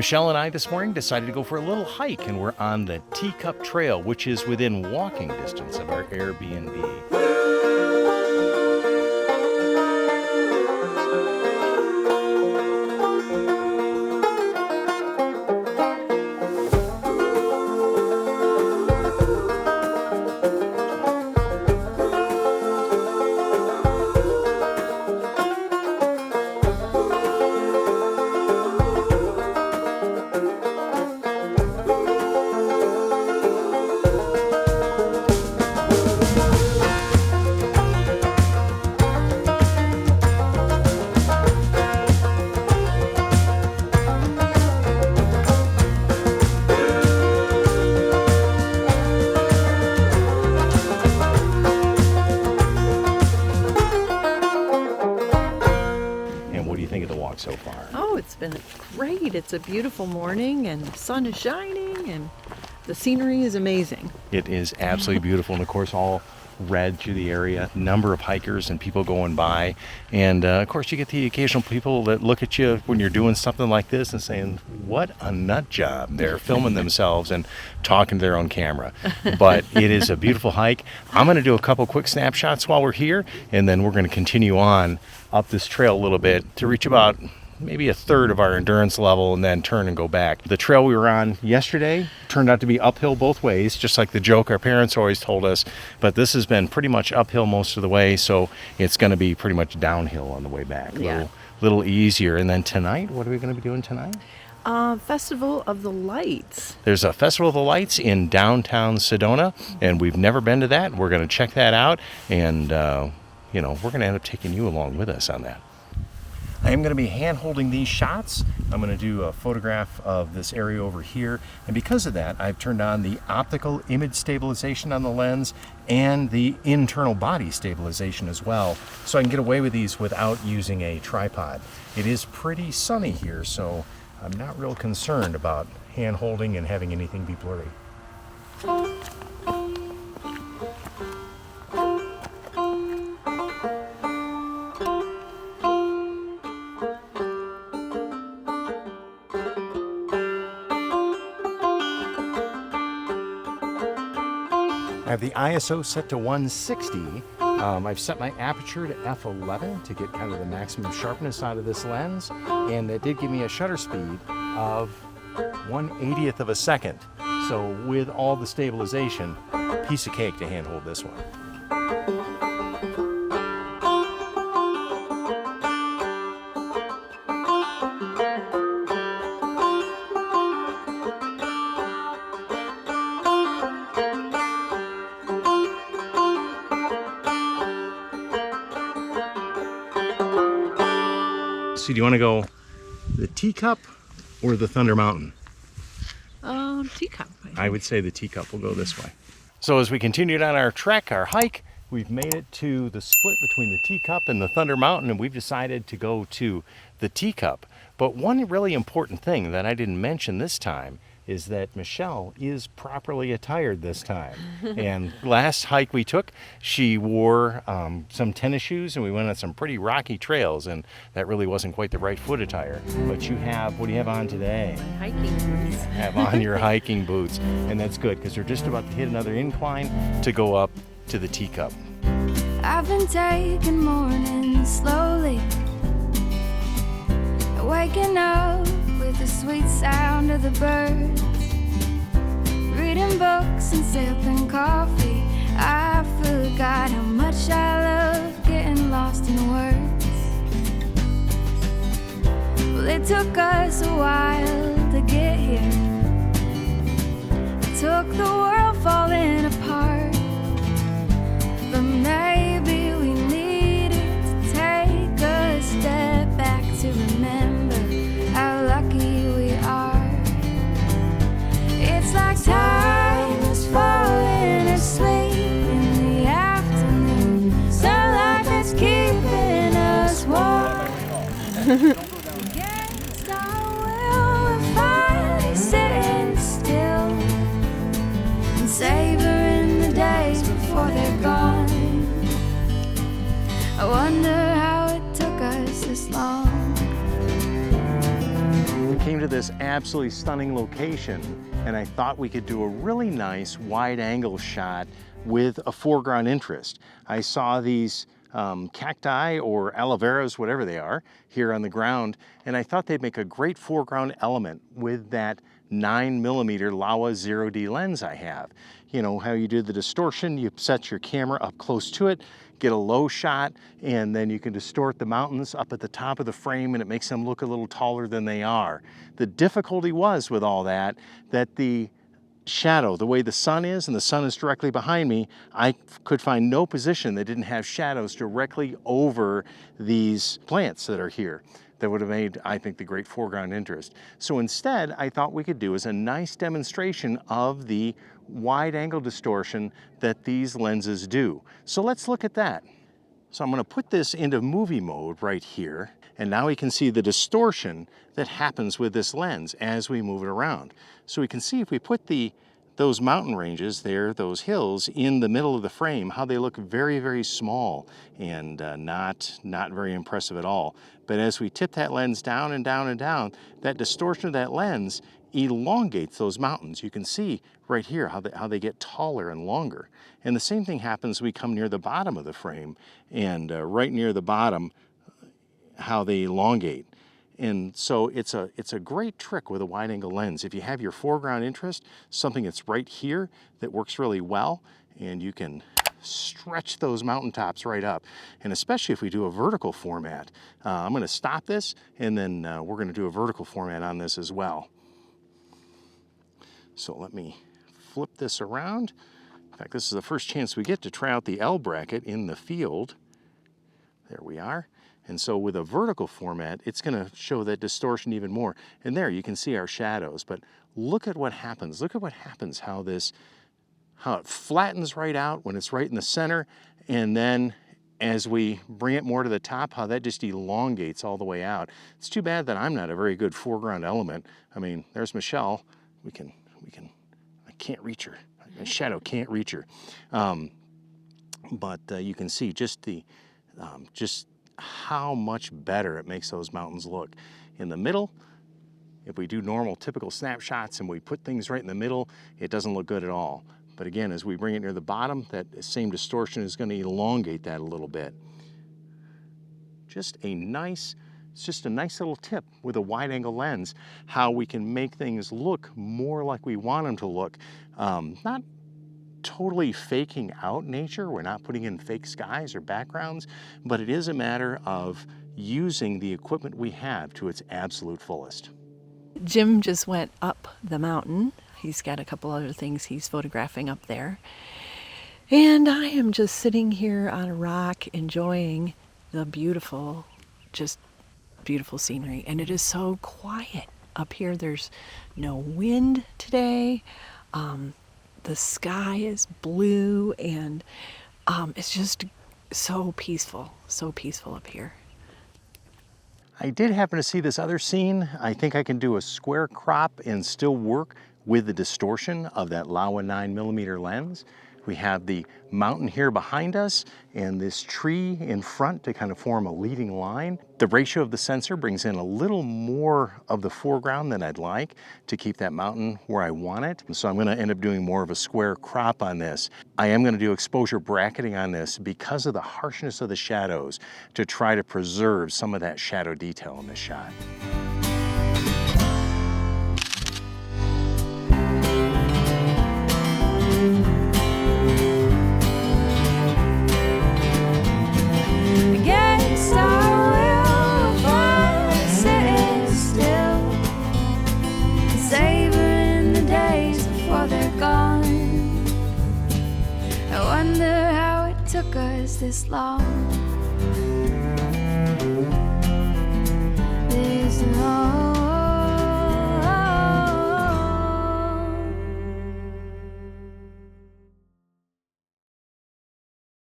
Michelle and I this morning decided to go for a little hike, and we're on the Teacup Trail, which is within walking distance of our Airbnb. So far. Oh, it's been great. It's a beautiful morning and the sun is shining and the scenery is amazing. It is absolutely beautiful, and of course all red through the area, number of hikers and people going by, and of course you get the occasional people that look at you when you're doing something like this and saying, what a nut job. They're filming themselves and talking to their own camera. But it is a beautiful hike. I'm going to do a couple quick snapshots while we're here, and then we're going to continue on up this trail a little bit to reach about maybe a third of our endurance level and then turn and go back. The trail we were on yesterday turned out to be uphill both ways, just like the joke our parents always told us, but this has been pretty much uphill most of the way, so it's going to be pretty much downhill on the way back. Yeah. Little easier. And then tonight, what are we going to be doing tonight? Festival of the Lights. There's a Festival of the Lights in downtown Sedona, and we've never been to that. We're going to check that out, and we're going to end up taking you along with us on that. I am going to be hand-holding these shots. I'm going to do a photograph of this area over here, and because of that, I've turned on the optical image stabilization on the lens and the internal body stabilization as well, so I can get away with these without using a tripod. It is pretty sunny here, so I'm not real concerned about hand-holding and having anything be blurry. I have the ISO set to 160. I've set my aperture to f11 to get kind of the maximum sharpness out of this lens, and it did give me a shutter speed of 1/80th of a second. So with all the stabilization, piece of cake to handhold this one. So do you want to go the Teacup or the Thunder Mountain? Teacup. I would say the Teacup will go this way. So as we continued on our trek, our hike, we've made it to the split between the Teacup and the Thunder Mountain, and we've decided to go to the Teacup. But one really important thing that I didn't mention this time is that Michelle is properly attired this time. And last hike we took, she wore some tennis shoes, and we went on some pretty rocky trails, and that really wasn't quite the right foot attire. But you have, what do you have on today? My hiking boots. You have on your hiking boots, and that's good because we're just about to hit another incline to go up to the Teacup. I've been taking mornings slowly, waking up with the sweet sound of the birds, reading books and sipping coffee. I forgot how much I love getting lost in words. Well, it took us a while to get here. It took the world falling apart, but maybe we needed to take a step back to remember how lucky we are. It's like time is falling asleep in the afternoon, sunlight that's keeping us warm. Against our will, we're finally sitting still and savoring the days before they're gone. I wonder how it took us this long. came to this absolutely stunning location, and I thought we could do a really nice wide angle shot with a foreground interest. I saw these cacti or aloe veras, whatever they are, here on the ground, and I thought they'd make a great foreground element with that 9mm Laowa 0D lens I have. You know how you do the distortion, you set your camera up close to it, get a low shot, and then you can distort the mountains up at the top of the frame, and it makes them look a little taller than they are. The difficulty was with all that the shadow, the way the sun is, and the sun is directly behind me, I could find no position that didn't have shadows directly over these plants that are here. That would have made, I think, the great foreground interest. So instead, I thought we could do is a nice demonstration of the wide angle distortion that these lenses do. So let's look at that. So I'm going to put this into movie mode right here, and now we can see the distortion that happens with this lens as we move it around. So we can see if we put those mountain ranges there, those hills, in the middle of the frame, how they look very, very small and not very impressive at all. But as we tip that lens down and down and down, that distortion of that lens elongates those mountains. You can see right here how they get taller and longer. And the same thing happens when we come near the bottom of the frame, and right near the bottom, how they elongate. And so it's a great trick with a wide angle lens. If you have your foreground interest, something that's right here that works really well, and you can stretch those mountaintops right up. And especially if we do a vertical format. I'm going to stop this, and then we're going to do a vertical format on this as well. So let me flip this around. In fact, this is the first chance we get to try out the L bracket in the field. There we are. And so with a vertical format, it's going to show that distortion even more. And there you can see our shadows, but look at what happens. Look at what happens, how it flattens right out when it's right in the center. And then as we bring it more to the top, how that just elongates all the way out. It's too bad that I'm not a very good foreground element. I mean, there's Michelle. I can't reach her. My shadow can't reach her. But you can see just how much better it makes those mountains look. In the middle, if we do normal typical snapshots and we put things right in the middle, it doesn't look good at all. But again, as we bring it near the bottom, that same distortion is going to elongate that a little bit. It's just a nice little tip with a wide angle lens, how we can make things look more like we want them to look. Not totally faking out nature. We're not putting in fake skies or backgrounds, but it is a matter of using the equipment we have to its absolute fullest. Jim just went up the mountain. He's got a couple other things he's photographing up there. And I am just sitting here on a rock enjoying the beautiful scenery. And it is so quiet up here. There's no wind today. The sky is blue, and it's just so peaceful up here. I did happen to see this other scene. I think I can do a square crop and still work with the distortion of that Laowa 9mm lens. We have the mountain here behind us and this tree in front to kind of form a leading line. The ratio of the sensor brings in a little more of the foreground than I'd like to keep that mountain where I want it. So I'm going to end up doing more of a square crop on this. I am going to do exposure bracketing on this because of the harshness of the shadows to try to preserve some of that shadow detail in this shot. Took us this long. This long.